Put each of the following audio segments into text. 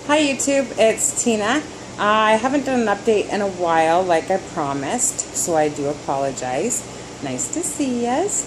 Hi YouTube, it's Tina. I haven't done an update in a while like I promised, so I do apologize. Nice to see yous.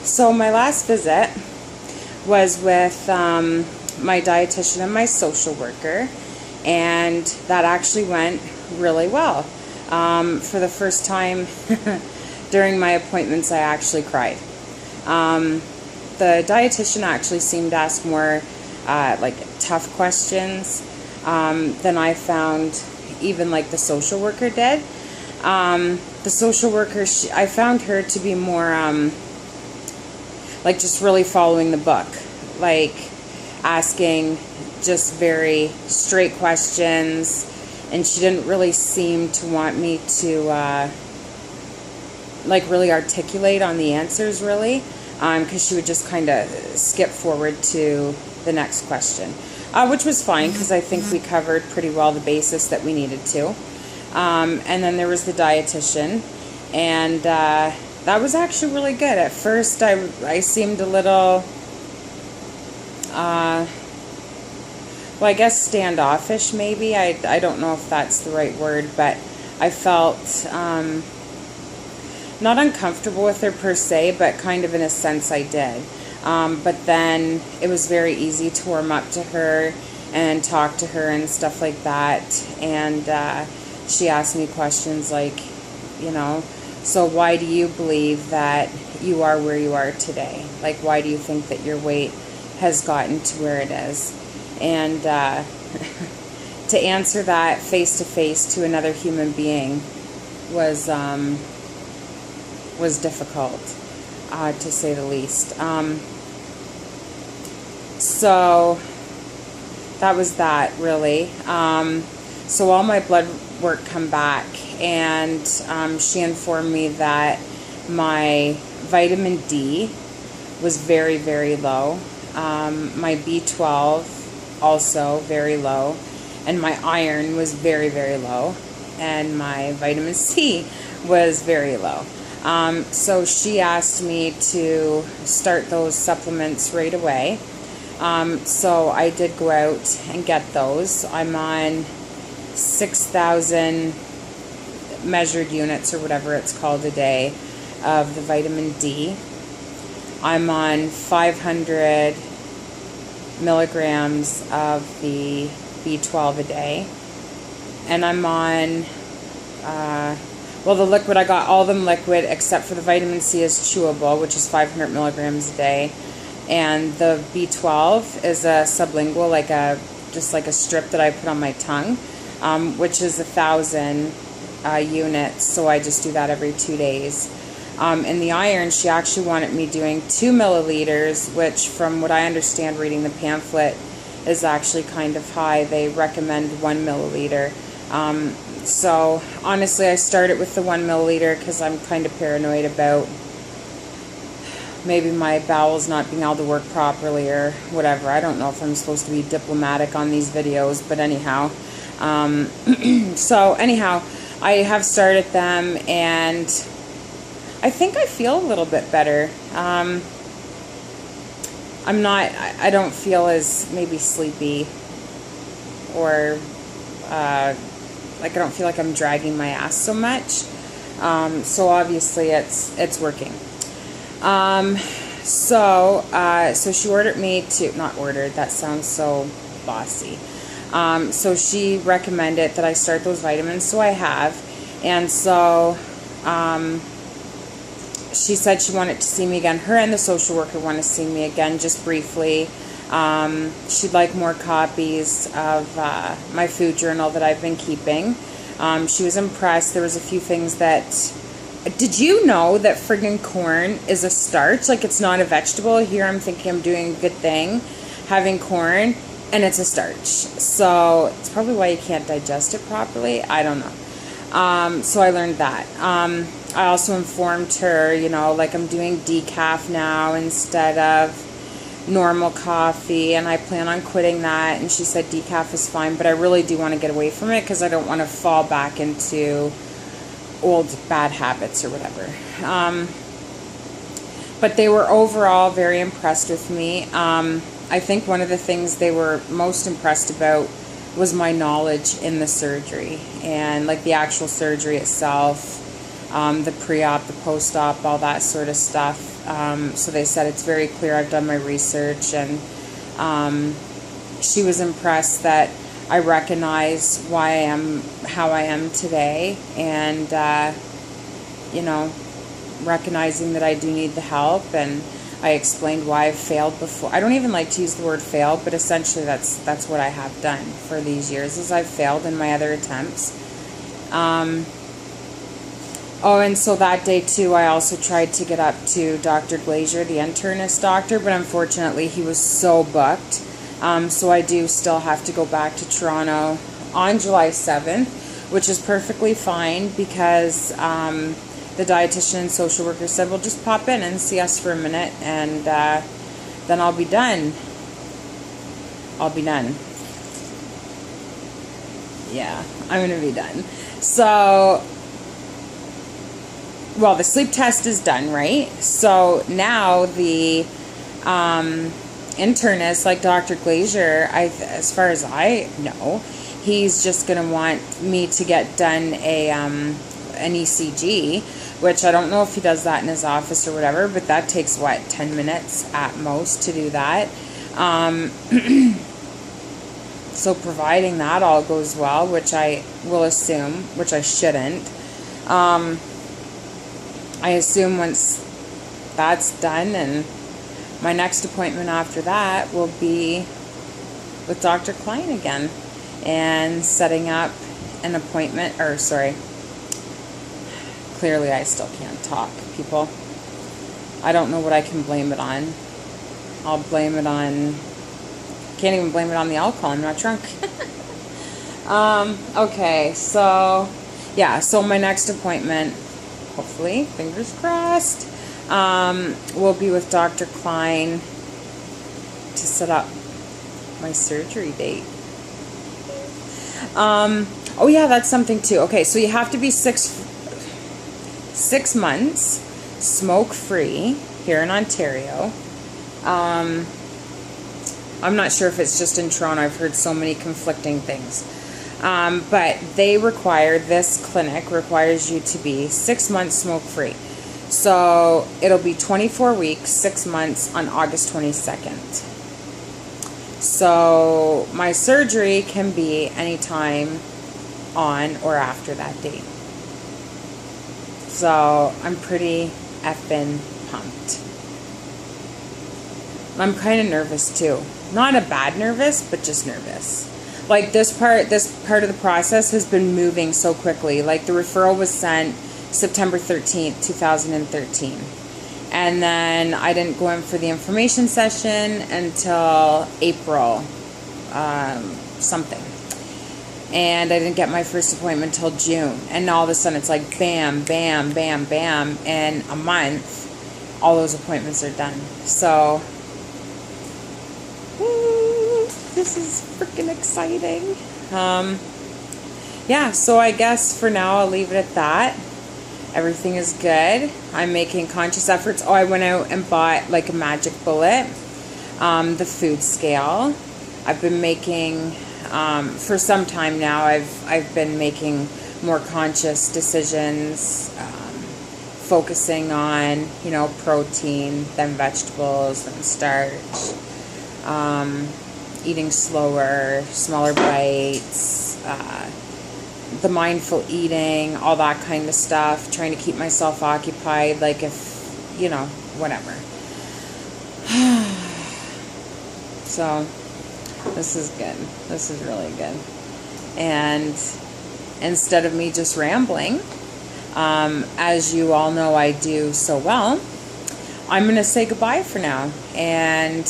So my last visit was with my dietitian and my social worker, and that actually went really well. For the first time during my appointments, I actually cried. The dietitian actually seemed to ask more like tough questions than I found even like the social worker did. The social worker, I found her to be more like just really following the book, like asking just very straight questions, and she didn't really seem to want me to like really articulate on the answers really, because she would just kind of skip forward to the next question, which was fine because I think we covered pretty well the basis that we needed to. And then there was the dietitian, and that was actually really good. At first I seemed a little, well, I guess standoffish maybe. I don't know if that's the right word, but I felt not uncomfortable with her per se, but kind of in a sense I did. But then it was very easy to warm up to her and talk to her and stuff like that. And she asked me questions like, you know, so why do you believe that you are where you are today? Like, why do you think that your weight has gotten to where it is? And to answer that face to face to another human being was difficult, to say the least. So that was that really. So all my blood work come back, and she informed me that my vitamin D was very, very low. My B12 also very low, and my iron was very, very low, and my vitamin C was very low. So she asked me to start those supplements right away. So I did go out and get those. I'm on 6,000 measured units or whatever it's called a day of the vitamin D. I'm on 500 milligrams of the B12 a day. And I'm on, well, the liquid, I got all of them liquid except for the vitamin C is chewable, which is 500 milligrams a day. And the B12 is a sublingual, like just like a strip that I put on my tongue, which is 1,000 units. So I just do that every 2 days. And the iron, she actually wanted me doing 2 milliliters, which from what I understand reading the pamphlet is actually kind of high. They recommend 1 milliliter. So honestly, I started with the 1 milliliter because I'm kind of paranoid about maybe my bowels not being able to work properly or whatever. I don't know if I'm supposed to be diplomatic on these videos, but anyhow. So anyhow, I have started them, and I think I feel a little bit better. I don't feel as maybe sleepy, or like I don't feel like I'm dragging my ass so much. So obviously it's working. So she ordered me to, not ordered, that sounds so bossy. So she recommended that I start those vitamins, so I have. And so she said she wanted to see me again. Her and the social worker want to see me again, just briefly. She'd like more copies of my food journal that I've been keeping. She was impressed. There was a few things that... Did you know that friggin' corn is a starch? Like, it's not a vegetable. Here I'm thinking I'm doing a good thing, having corn, and it's a starch. So it's probably why you can't digest it properly. I don't know. So I learned that. I also informed her, you know, like I'm doing decaf now instead of normal coffee, and I plan on quitting that. And she said decaf is fine, but I really do want to get away from it because I don't want to fall back into old bad habits or whatever. But they were overall very impressed with me. I think one of the things they were most impressed about was my knowledge in the surgery, and like the actual surgery itself, the pre-op, the post-op, all that sort of stuff. So they said it's very clear I've done my research, and she was impressed that I recognize why I am how I am today, and you know, recognizing that I do need the help. And I explained why I've failed before. I don't even like to use the word failed, but essentially that's what I have done for these years, is I've failed in my other attempts. Oh, and so that day too, I also tried to get up to Dr. Glazier, the internist doctor, but unfortunately he was so booked. So I do still have to go back to Toronto on July 7th, which is perfectly fine, because the dietitian and social worker said, well, just pop in and see us for a minute, and then I'll be done. I'll be done. Yeah, I'm going to be done. So, well, the sleep test is done, right? So now the internist, like Dr. Glazier, as far as I know, he's just going to want me to get done an ECG, which I don't know if he does that in his office or whatever, but that takes, what, 10 minutes at most to do that. So providing that all goes well, which I will assume, which I shouldn't, I assume once that's done, and my next appointment after that will be with Dr. Klein again, and setting up an appointment, or sorry, clearly I still can't talk, people. I don't know what I can blame it on. I'll blame it on, can't even blame it on the alcohol, I'm not drunk. Okay, so, yeah, so my next appointment, hopefully, fingers crossed, will be with Dr. Klein to set up my surgery date. Oh yeah, that's something too. Okay, so you have to be 6 months smoke-free here in Ontario. I'm not sure if it's just in Toronto. I've heard so many conflicting things. But they require, this clinic requires you to be 6 months smoke-free. So it'll be 24 weeks, 6 months on August 22nd. So my surgery can be anytime on or after that date. So I'm pretty effing pumped. I'm kind of nervous too. Not a bad nervous, but just nervous. Like this part of the process has been moving so quickly. Like the referral was sent September 13th, 2013. And then I didn't go in for the information session until April something. And I didn't get my first appointment until June. And all of a sudden it's like bam, bam, bam, bam. In a month, all those appointments are done. So, woo, this is freaking exciting. Yeah, so I guess for now I'll leave it at that. Everything is good. I'm making conscious efforts. Oh, I went out and bought like a Magic Bullet, the food scale. I've been making, for some time now, I've been making more conscious decisions, focusing on, you know, protein, then vegetables, then starch, eating slower, smaller bites, the mindful eating, all that kind of stuff, trying to keep myself occupied, like if, you know, whatever. So, this is good. This is really good. And instead of me just rambling, as you all know I do so well, I'm going to say goodbye for now. And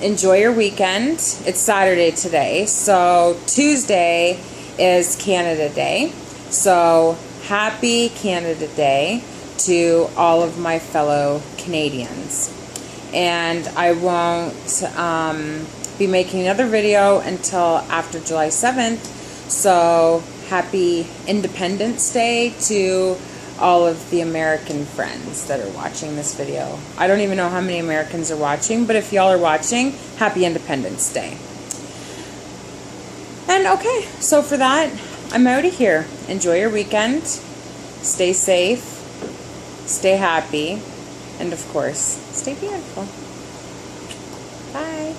enjoy your weekend. It's Saturday today, so Tuesday is Canada Day. So happy Canada Day to all of my fellow Canadians. And I won't be making another video until after July 7th. So happy Independence Day to all of the American friends that are watching this video. I don't even know how many Americans are watching, but if y'all are watching, happy Independence Day. And okay, so for that, I'm out of here. Enjoy your weekend. Stay safe. Stay happy. And of course, stay beautiful. Bye.